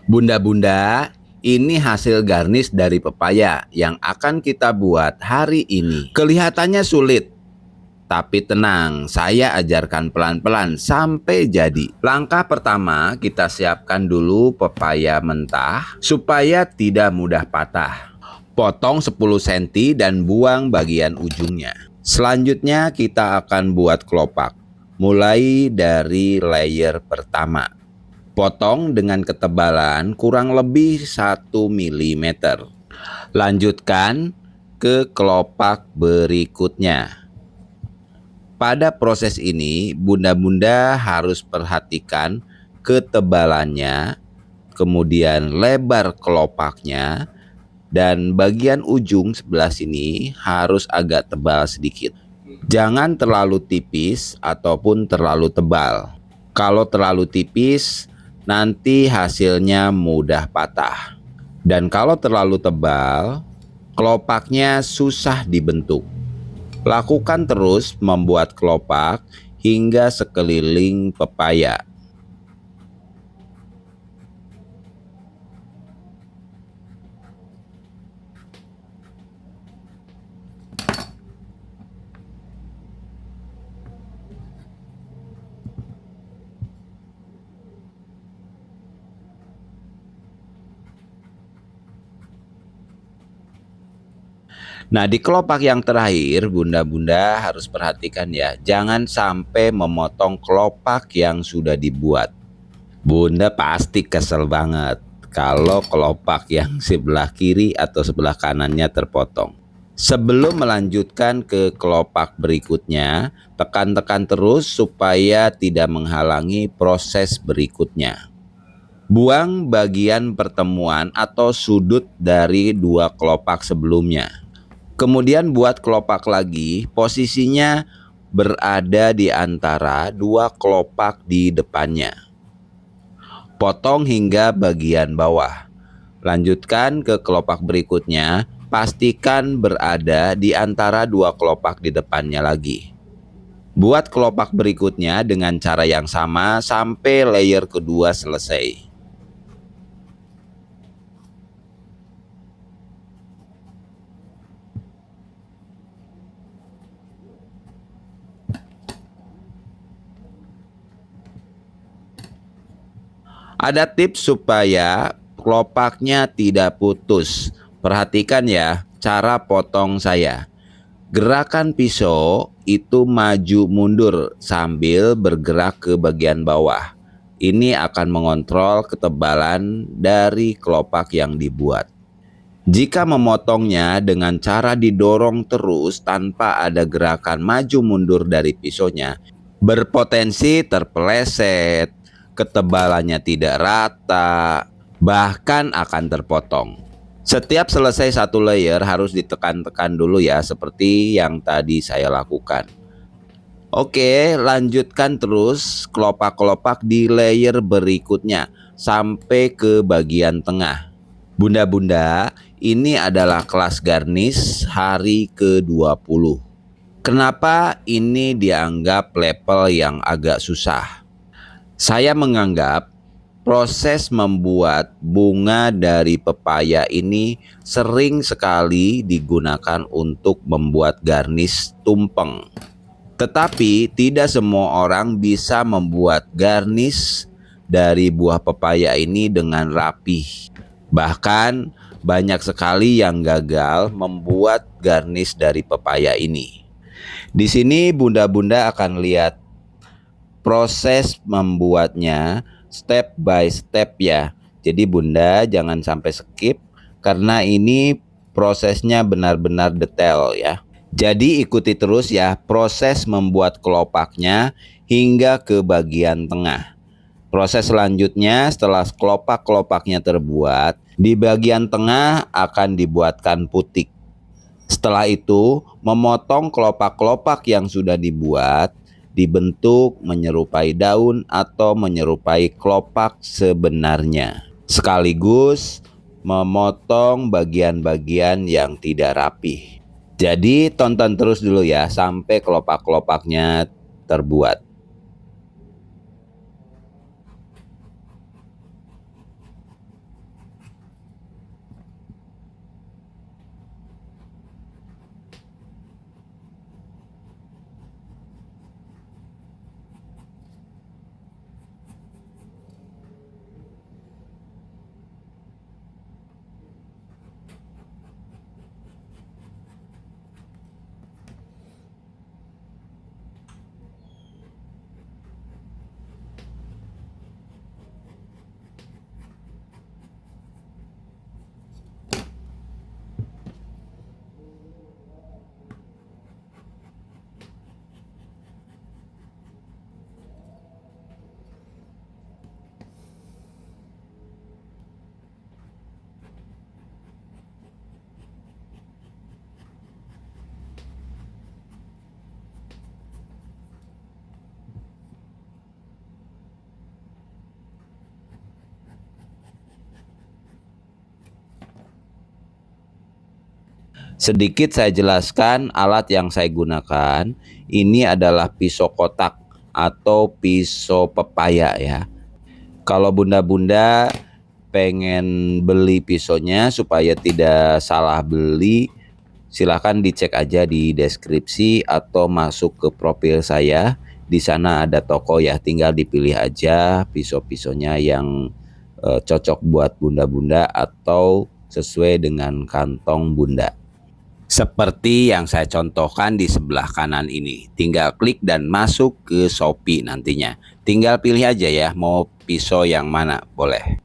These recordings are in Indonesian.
Bunda-bunda, ini hasil garnish dari pepaya yang akan kita buat hari ini. Kelihatannya sulit, tapi tenang, saya ajarkan pelan-pelan sampai jadi. Langkah pertama, kita siapkan dulu pepaya mentah supaya tidak mudah patah. Potong 10 cm dan buang bagian ujungnya. Selanjutnya kita akan buat kelopak, mulai dari layer pertama. Potong dengan ketebalan kurang lebih 1 mm. Lanjutkan ke kelopak berikutnya. Pada proses ini, bunda-bunda harus perhatikan ketebalannya, kemudian lebar kelopaknya, dan bagian ujung sebelah sini harus agak tebal sedikit. Jangan terlalu tipis ataupun terlalu tebal. Kalau terlalu tipis, nanti hasilnya mudah patah. Dan kalau terlalu tebal, kelopaknya susah dibentuk. Lakukan terus membuat kelopak hingga sekeliling pepaya. Nah, di kelopak yang terakhir, bunda-bunda harus perhatikan ya, jangan sampai memotong kelopak yang sudah dibuat. Bunda pasti kesel banget kalau kelopak yang sebelah kiri atau sebelah kanannya terpotong. Sebelum melanjutkan ke kelopak berikutnya, tekan-tekan terus supaya tidak menghalangi proses berikutnya. Buang bagian pertemuan atau sudut dari dua kelopak sebelumnya. Kemudian buat kelopak lagi, posisinya berada di antara dua kelopak di depannya. Potong hingga bagian bawah. Lanjutkan ke kelopak berikutnya, pastikan berada di antara dua kelopak di depannya lagi. Buat kelopak berikutnya dengan cara yang sama sampai layer kedua selesai. Ada tips supaya kelopaknya tidak putus. Perhatikan ya cara potong saya. Gerakan pisau itu maju mundur sambil bergerak ke bagian bawah. Ini akan mengontrol ketebalan dari kelopak yang dibuat. Jika memotongnya dengan cara didorong terus tanpa ada gerakan maju mundur dari pisaunya, berpotensi terpeleset, ketebalannya tidak rata, bahkan akan terpotong. Setiap selesai satu layer harus ditekan-tekan dulu ya, seperti yang tadi saya lakukan. Oke, lanjutkan terus kelopak-kelopak di layer berikutnya sampai ke bagian tengah. Bunda-bunda, ini adalah kelas garnish hari ke-20. Kenapa ini dianggap level yang agak susah? Saya menganggap proses membuat bunga dari pepaya ini sering sekali digunakan untuk membuat garnish tumpeng. Tetapi tidak semua orang bisa membuat garnish dari buah pepaya ini dengan rapih. Bahkan banyak sekali yang gagal membuat garnish dari pepaya ini. Di sini bunda-bunda akan lihat proses membuatnya step by step ya. Jadi bunda jangan sampai skip karena ini prosesnya benar-benar detail ya. Jadi ikuti terus ya proses membuat kelopaknya hingga ke bagian tengah. Proses selanjutnya setelah kelopak-kelopaknya terbuat, di bagian tengah akan dibuatkan putik. Setelah itu, memotong kelopak-kelopak yang sudah dibuat, dibentuk menyerupai daun atau menyerupai kelopak sebenarnya. Sekaligus memotong bagian-bagian yang tidak rapih. Jadi tonton terus dulu ya sampai kelopak-kelopaknya terbuat. . Sedikit saya jelaskan alat yang saya gunakan. Ini adalah pisau kotak atau pisau pepaya ya. Kalau bunda-bunda pengen beli pisaunya supaya tidak salah beli, silahkan dicek aja di deskripsi atau masuk ke profil saya. Di sana ada toko ya, tinggal dipilih aja pisau-pisaunya yang cocok buat bunda-bunda atau sesuai dengan kantong bunda. Seperti yang saya contohkan di sebelah kanan ini. Tinggal klik dan masuk ke Shopee nantinya. Tinggal pilih aja ya mau pisau yang mana, boleh.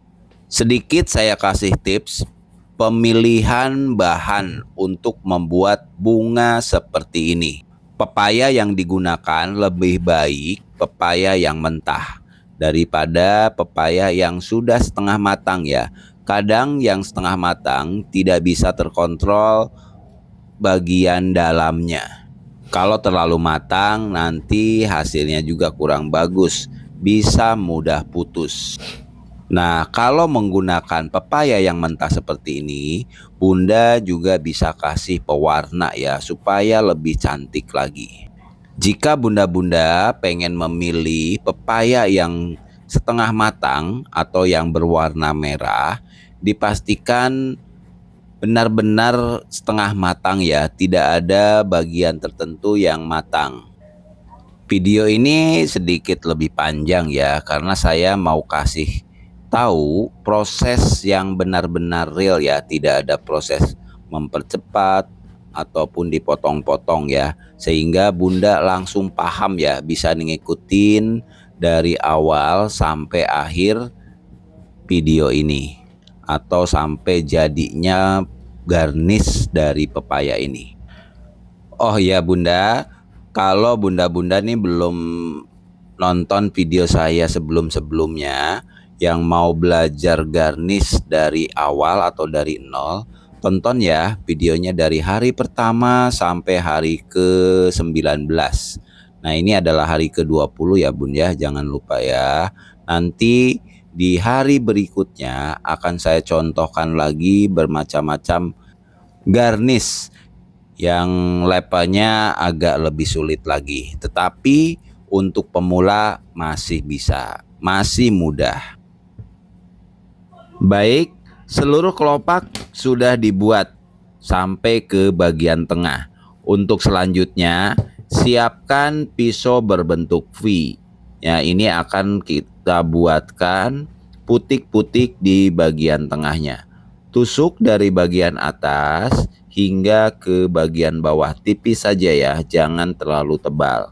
Sedikit saya kasih tips pemilihan bahan untuk membuat bunga seperti ini. Pepaya yang digunakan lebih baik pepaya yang mentah daripada pepaya yang sudah setengah matang ya. Kadang yang setengah matang tidak bisa terkontrol bagian dalamnya. Kalau terlalu matang nanti hasilnya juga kurang bagus, bisa mudah putus. Nah, kalau menggunakan pepaya yang mentah seperti ini, bunda juga bisa kasih pewarna ya supaya lebih cantik lagi. Jika bunda-bunda pengen memilih pepaya yang setengah matang atau yang berwarna merah, dipastikan benar-benar setengah matang ya, tidak ada bagian tertentu yang matang. Video ini sedikit lebih panjang ya, karena saya mau kasih tahu proses yang benar-benar real ya, tidak ada proses mempercepat ataupun dipotong-potong ya, sehingga bunda langsung paham ya, bisa ngikutin dari awal sampai akhir video ini atau sampai jadinya garnish dari pepaya ini. Oh ya bunda, kalau bunda-bunda nih belum nonton video saya sebelum-sebelumnya yang mau belajar garnish dari awal atau dari nol, tonton ya videonya dari hari pertama sampai hari ke-19. Nah ini adalah hari ke-20 ya bun ya, jangan lupa ya. Nanti di hari berikutnya akan saya contohkan lagi bermacam-macam garnish yang levelnya agak lebih sulit lagi. Tetapi untuk pemula masih bisa, masih mudah. Baik, seluruh kelopak sudah dibuat sampai ke bagian tengah. Untuk selanjutnya, siapkan pisau berbentuk V. Ya, ini akan kita buatkan putik-putik di bagian tengahnya. Tusuk dari bagian atas hingga ke bagian bawah, tipis saja ya, jangan terlalu tebal.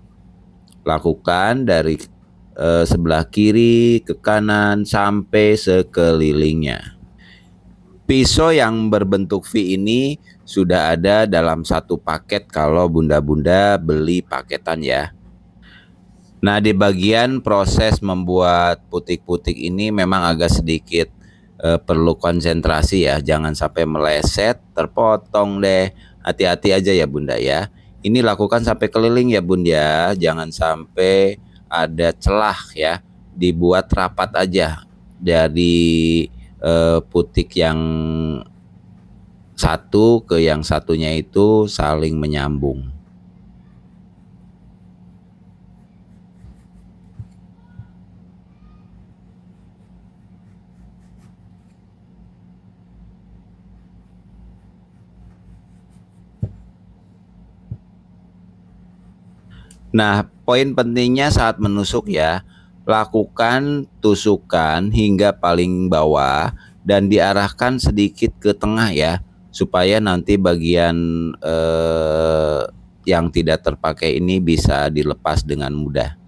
Lakukan dari sebelah kiri ke kanan sampai sekelilingnya. Pisau yang berbentuk V ini sudah ada dalam satu paket kalau bunda-bunda beli paketan ya. Nah, di bagian proses membuat putik-putik ini memang agak sedikit perlu konsentrasi ya, jangan sampai meleset, terpotong deh. Hati-hati aja ya bunda ya. Ini lakukan sampai keliling ya bunda ya, jangan sampai ada celah ya. Dibuat rapat aja dari putik yang satu ke yang satunya itu saling menyambung. Nah, poin pentingnya saat menusuk ya, lakukan tusukan hingga paling bawah dan diarahkan sedikit ke tengah ya, supaya nanti bagian yang tidak terpakai ini bisa dilepas dengan mudah.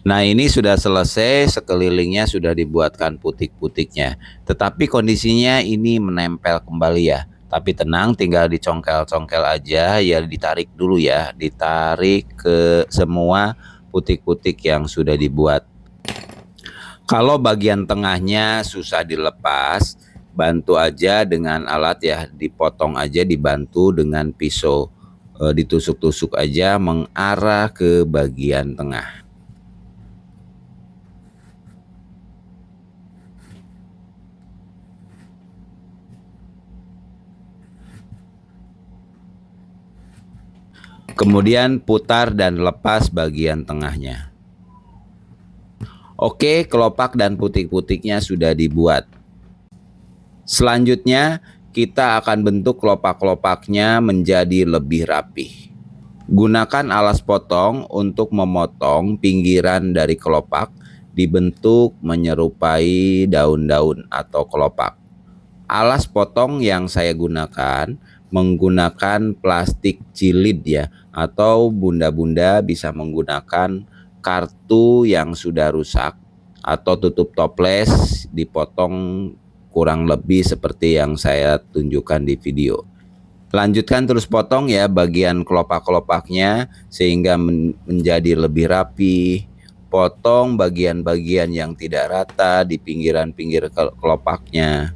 Nah ini sudah selesai, sekelilingnya sudah dibuatkan putik-putiknya. Tetapi kondisinya ini menempel kembali ya. Tapi tenang, tinggal dicongkel-congkel aja, ya ditarik dulu ya, ditarik ke semua putik-putik yang sudah dibuat. Kalau bagian tengahnya susah dilepas, bantu aja dengan alat ya, dipotong aja, dibantu dengan pisau. Ditusuk-tusuk aja mengarah ke bagian tengah. Kemudian putar dan lepas bagian tengahnya. Oke, kelopak dan putik-putiknya sudah dibuat. Selanjutnya, kita akan bentuk kelopak-kelopaknya menjadi lebih rapi. Gunakan alas potong untuk memotong pinggiran dari kelopak dibentuk menyerupai daun-daun atau kelopak. Alas potong yang saya gunakan menggunakan plastik jilid ya, atau bunda-bunda bisa menggunakan kartu yang sudah rusak atau tutup toples dipotong kurang lebih seperti yang saya tunjukkan di video. Lanjutkan terus potong ya bagian kelopak-kelopaknya sehingga menjadi lebih rapi. Potong bagian-bagian yang tidak rata di pinggiran-pinggir kelopaknya.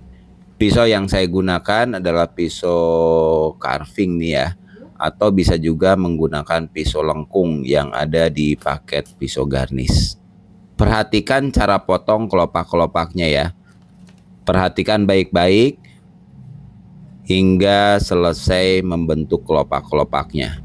Pisau yang saya gunakan adalah pisau carving nih ya, atau bisa juga menggunakan pisau lengkung yang ada di paket pisau garnish. Perhatikan cara potong kelopak-kelopaknya ya. Perhatikan baik-baik hingga selesai membentuk kelopak-kelopaknya.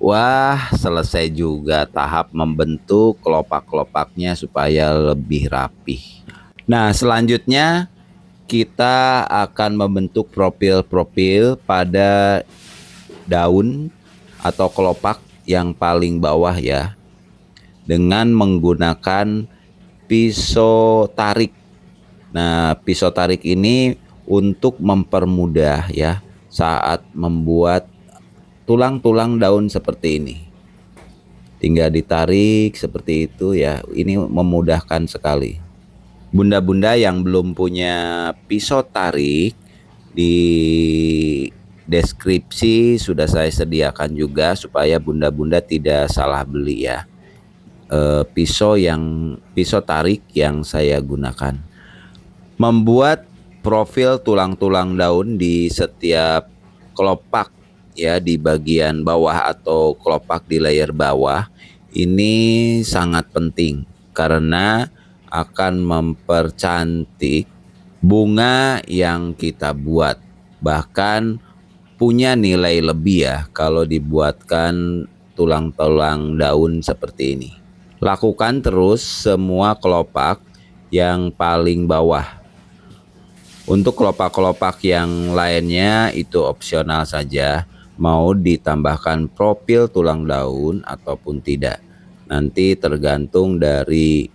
Wah, selesai juga tahap membentuk kelopak-kelopaknya supaya lebih rapih. Nah, selanjutnya kita akan membentuk profil-profil pada daun atau kelopak yang paling bawah ya, dengan menggunakan pisau tarik. Nah, pisau tarik ini untuk mempermudah ya saat membuat tulang-tulang daun seperti ini. Tinggal ditarik seperti itu ya. Ini memudahkan sekali. Bunda-bunda yang belum punya pisau tarik, di deskripsi sudah saya sediakan juga supaya bunda-bunda tidak salah beli ya. Pisau tarik yang saya gunakan. Membuat profil tulang-tulang daun di setiap kelopak ya, di bagian bawah atau kelopak di layer bawah ini sangat penting karena akan mempercantik bunga yang kita buat, bahkan punya nilai lebih ya kalau dibuatkan tulang-tulang daun seperti ini. Lakukan terus semua kelopak yang paling bawah. Untuk kelopak-kelopak yang lainnya itu opsional saja, mau ditambahkan profil tulang daun ataupun tidak. Nanti tergantung dari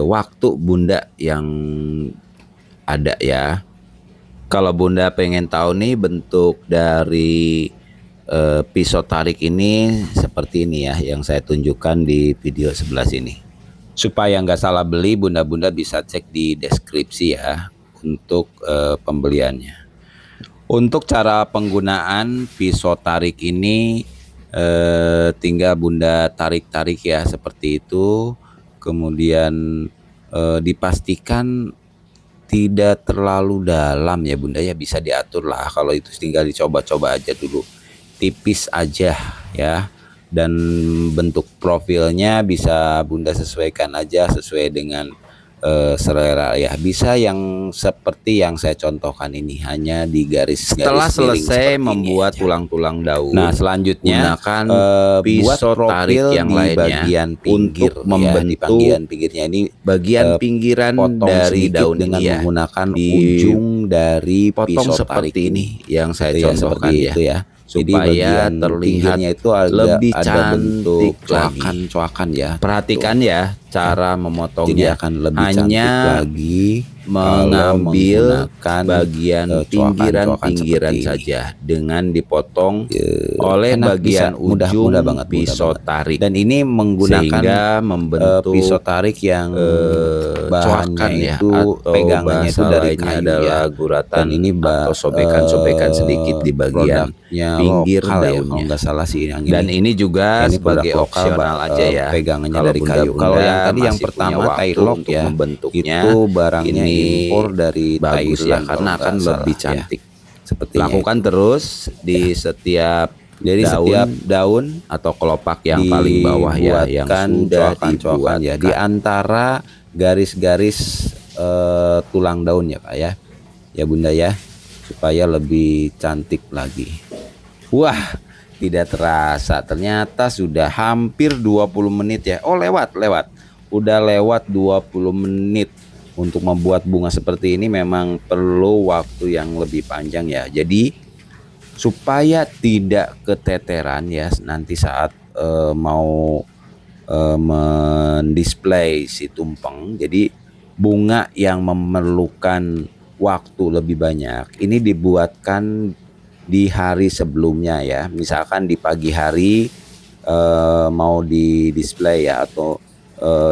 waktu bunda yang ada ya. Kalau bunda pengen tahu nih bentuk dari pisau tarik ini seperti ini ya, yang saya tunjukkan di video sebelah sini. Supaya nggak salah beli, bunda-bunda bisa cek di deskripsi ya untuk pembeliannya. Untuk cara penggunaan pisau tarik ini tinggal bunda tarik-tarik ya seperti itu. Kemudian dipastikan tidak terlalu dalam ya bunda ya, bisa diatur lah. Kalau itu tinggal dicoba-coba aja dulu, tipis aja ya. Dan bentuk profilnya bisa bunda sesuaikan aja sesuai dengan selera ya. Bisa yang seperti yang saya contohkan ini, hanya di garis. Setelah selesai membuat tulang-tulang daun, nah selanjutnya gunakan pisau tarik yang lainnya bagian pinggir untuk membentuk di bagian pinggirnya ini, bagian pinggiran dari daun dengan ini menggunakan ujung dari pisau tarik ini yang saya contohkan ya. Itu ya. Supaya terlihatnya itu lebih cantik, coakan-coakan ya. Perhatikan ya cara memotongnya, akan lebih hanya cantik lagi mengambil bagian pinggiran saja dengan dipotong oleh bagian ujung pisau tarik. Dan ini menggunakan membentuk pisau tarik yang bahannya itu pegangannya itu dari kayu adalah guratan. Dan ini atau sobekan-sobekan sedikit di bagian pinggir daunnya. Nggak salah sih yang ini. Dan ini juga sebagai opsional aja ya. Pegangannya dari kayu. Kalau yang tadi yang pertama Taillock ya, membentuknya itu barangnya impor dari Thailand karena akan lebih cantik. Seperti lakukan terus di setiap daun atau kelopak yang paling bawah ya, yang sudah dibuat ya, di antara garis-garis tulang daun ya Pak ya. Ya Bunda ya, supaya lebih cantik lagi. Wah, tidak terasa ternyata sudah hampir 20 menit ya. Oh lewat. Udah lewat 20 menit. Untuk membuat bunga seperti ini memang perlu waktu yang lebih panjang ya. Jadi supaya tidak keteteran ya nanti saat mau mendisplay si tumpeng. Jadi bunga yang memerlukan waktu lebih banyak ini dibuatkan di hari sebelumnya ya. Misalkan di pagi hari mau di display ya, atau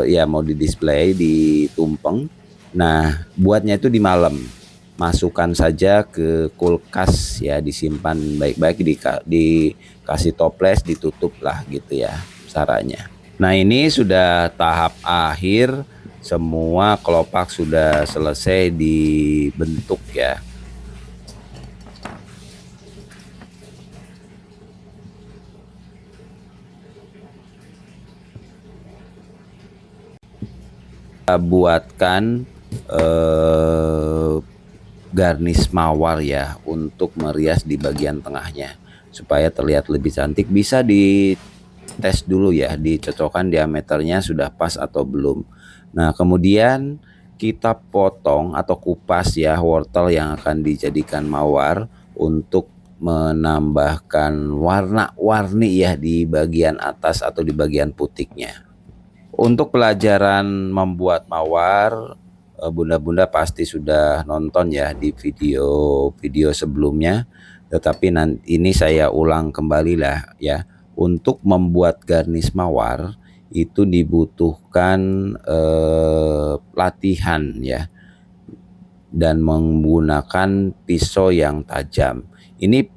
ya mau di display di tumpeng. Nah buatnya itu di malam, masukkan saja ke kulkas ya, disimpan baik-baik, dikasih toples, ditutup lah gitu ya caranya. Nah ini sudah tahap akhir, semua kelopak sudah selesai dibentuk ya. Buatkan garnish mawar ya untuk merias di bagian tengahnya. supaya terlihat lebih cantik. Bisa dites dulu ya, dicocokkan diameternya sudah pas atau belum. Nah, kemudian kita potong atau kupas ya wortel yang akan dijadikan mawar untuk menambahkan warna-warni ya di bagian atas atau di bagian putiknya. Untuk pelajaran membuat mawar, bunda-bunda pasti sudah nonton ya di video-video sebelumnya, tetapi nanti ini saya ulang kembali lah ya. Untuk membuat garnis mawar itu dibutuhkan latihan ya, dan menggunakan pisau yang tajam. Ini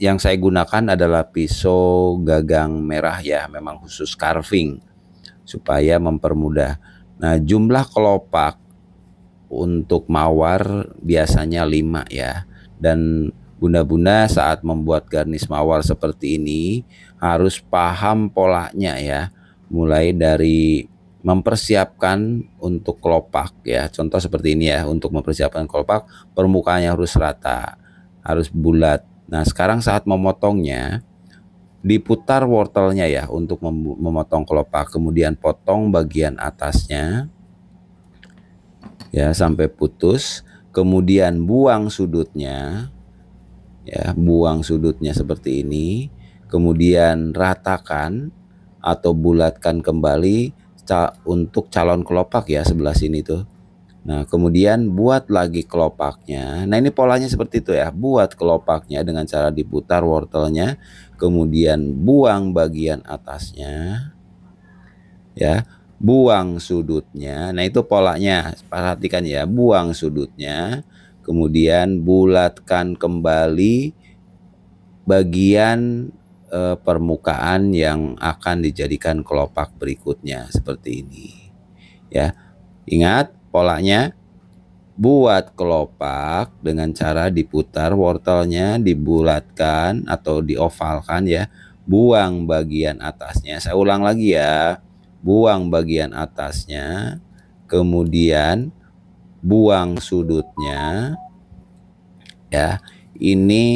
yang saya gunakan adalah pisau gagang merah ya, memang khusus carving supaya mempermudah. Nah, jumlah kelopak untuk mawar biasanya 5 ya. Dan bunda-bunda saat membuat garnis mawar seperti ini harus paham polanya ya. Mulai dari mempersiapkan untuk kelopak ya. Contoh seperti ini ya, untuk mempersiapkan kelopak permukaannya harus rata, harus bulat. Nah, sekarang saat memotongnya diputar wortelnya ya untuk memotong kelopak, kemudian potong bagian atasnya ya sampai putus, kemudian buang sudutnya ya, buang sudutnya seperti ini, kemudian ratakan atau bulatkan kembali untuk calon kelopak ya sebelah sini tuh. Nah, kemudian buat lagi kelopaknya. Nah, ini polanya seperti itu ya. Buat kelopaknya dengan cara diputar wortelnya, kemudian buang bagian atasnya, ya. Buang sudutnya. Nah, itu polanya. Perhatikan ya, buang sudutnya, kemudian bulatkan kembali bagian permukaan yang akan dijadikan kelopak berikutnya seperti ini. Ya. Ingat polanya. Buat kelopak dengan cara diputar wortelnya, dibulatkan atau diovalkan ya. Buang bagian atasnya. Saya ulang lagi ya. Buang bagian atasnya, kemudian buang sudutnya ya. Ini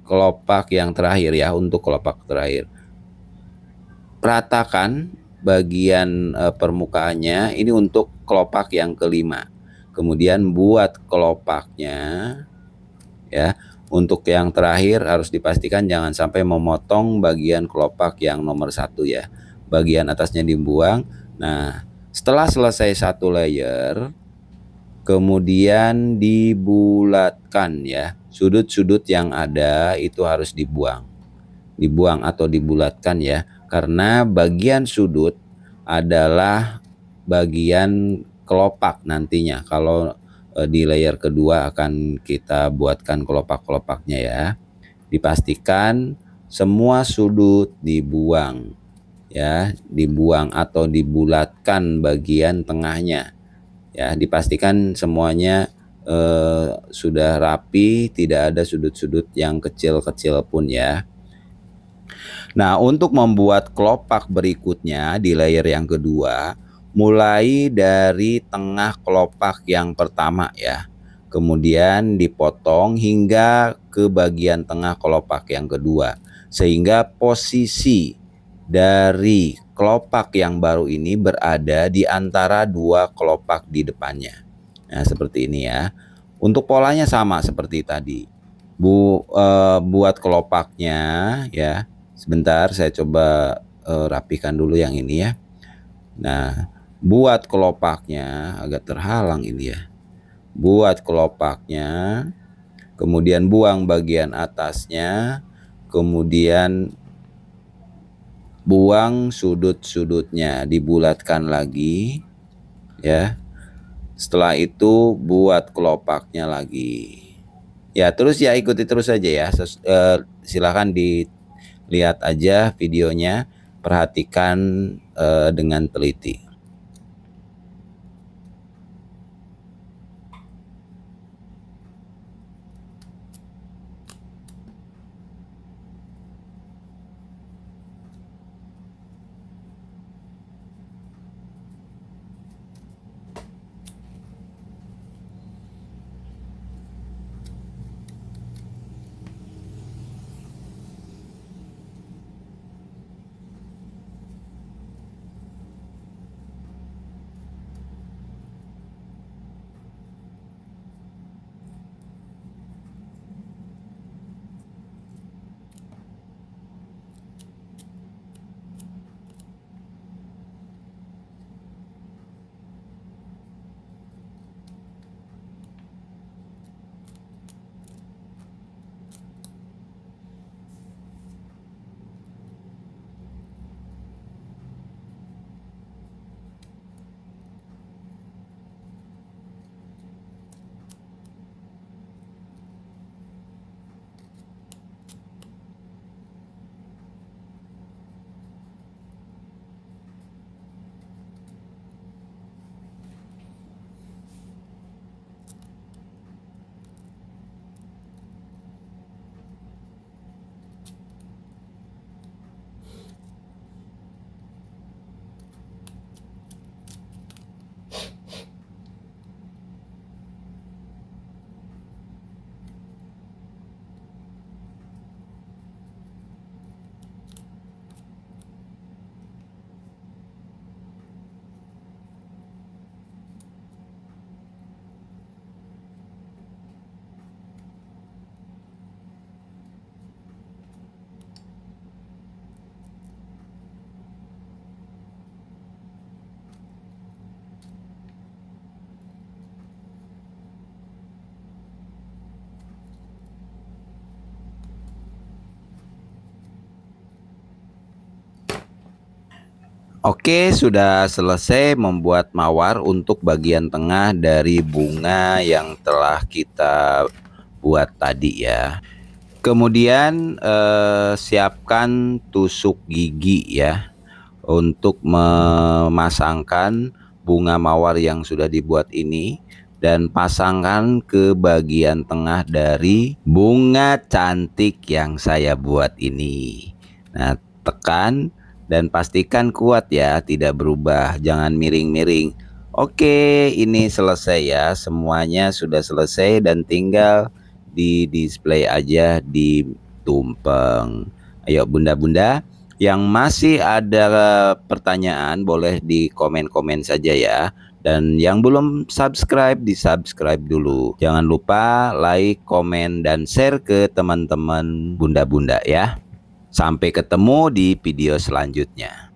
kelopak yang terakhir ya, untuk kelopak terakhir. Ratakan bagian permukaannya ini untuk kelopak yang kelima. Kemudian buat kelopaknya ya. Untuk yang terakhir harus dipastikan jangan sampai memotong bagian kelopak yang nomor 1 ya. Bagian atasnya dibuang. Nah, setelah selesai satu layer, kemudian dibulatkan ya. Sudut-sudut yang ada itu harus dibuang. Dibuang atau dibulatkan ya. Karena bagian sudut adalah bagian kelopak nantinya. Kalau di layer kedua akan kita buatkan kelopak-kelopaknya ya. Dipastikan semua sudut dibuang ya, dibuang atau dibulatkan bagian tengahnya. Ya, dipastikan semuanya sudah rapi, tidak ada sudut-sudut yang kecil-kecil pun ya. Nah, untuk membuat kelopak berikutnya di layer yang kedua, mulai dari tengah kelopak yang pertama ya. Kemudian dipotong hingga ke bagian tengah kelopak yang kedua. Sehingga posisi dari kelopak yang baru ini berada di antara dua kelopak di depannya. Nah, seperti ini ya. Untuk polanya sama seperti tadi. Buat kelopaknya ya. Sebentar saya coba rapikan dulu yang ini ya. Nah, buat kelopaknya agak terhalang ini ya. Buat kelopaknya, kemudian buang bagian atasnya, kemudian buang sudut-sudutnya, dibulatkan lagi ya. Setelah itu buat kelopaknya lagi. Ya, terus ya ikuti terus saja ya. Silakan dilihat aja videonya, perhatikan dengan teliti. Oke, sudah selesai membuat mawar untuk bagian tengah dari bunga yang telah kita buat tadi ya. Kemudian siapkan tusuk gigi ya untuk memasangkan bunga mawar yang sudah dibuat ini dan pasangkan ke bagian tengah dari bunga cantik yang saya buat ini. Nah, tekan dan pastikan kuat ya, tidak berubah, jangan miring-miring. Oke, ini selesai ya, semuanya sudah selesai dan tinggal di display aja di tumpeng. Ayo bunda-bunda, yang masih ada pertanyaan boleh di komen-komen saja ya. Dan yang belum subscribe, di subscribe dulu. Jangan lupa like, komen, dan share ke teman-teman bunda-bunda ya. Sampai ketemu di video selanjutnya.